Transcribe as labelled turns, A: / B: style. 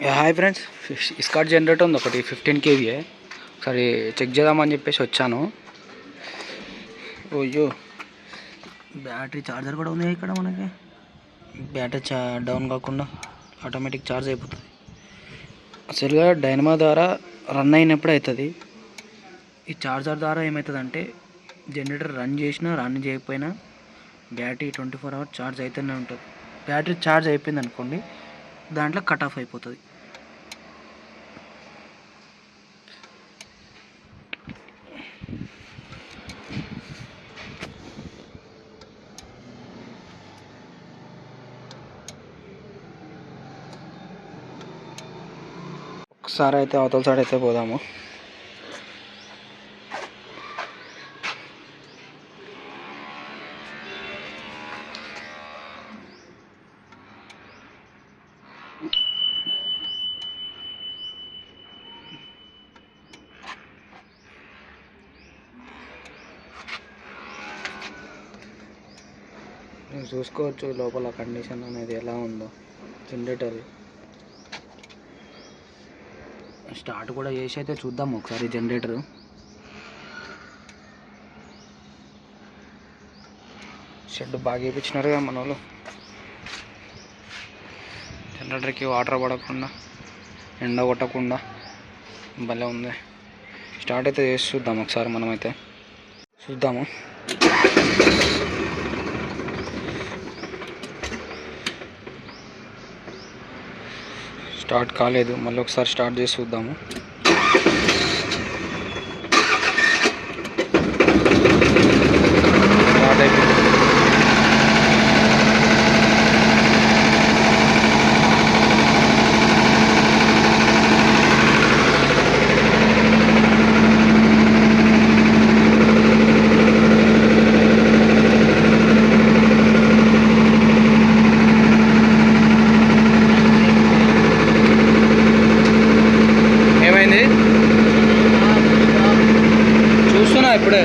A: Hi friends, ఇస్కాట్ generator ఉంది ఒకటి 15 kVA. ఒకసారి చెక్ చేద్దామని చెప్పేసి వచ్చాను. ఓయ్యో, బ్యాటరీ ఛార్జర్ కూడా ఉంది ఇక్కడ. మనకి బ్యాటరీ డౌన్ కాకుండా ఆటోమేటిక్ ఛార్జ్ అయిపోతుంది. అసలుగా డైనమో ద్వారా రన్ అయినప్పుడు అవుతుంది. ఈ ఛార్జర్ ద్వారా ఏమవుతుందంటే జనరేటర్ రన్ చేసినా రన్ చేయకపోయినా బ్యాటరీ 24 hours ఛార్జ్ అవుతూనే ఉంటుంది. బ్యాటరీ ఛార్జ్ అయిపోయింది అనుకోండి, దాంట్లో కట్ ఆఫ్ అయిపోతుంది. ఒకసారి అయితే అవతల సైడ్ అయితే పోదాము. నేను చూసుకోవచ్చు లోపల కండిషన్ అనేది ఎలా ఉందో. జనరేటర్ స్టార్ట్ కూడా చేసి అయితే చూద్దాం ఒకసారి. జనరేటర్ షెడ్ బాగా వేయించినారుగా మన వాళ్ళు. జనరేటర్కి వాటర్ పడకుండా, ఎండ కొట్టకుండా భలే ఉంది. స్టార్ట్ అయితే చేసి చూద్దాం ఒకసారి. మనమైతే చూద్దాము. స్టార్ట్ కాలేదు, మళ్ళీ ఒకసారి స్టార్ట్ చేసి చూద్దాము. స్టార్ట్ అయిపోయింది. చూస్తున్నా ఇప్పుడే.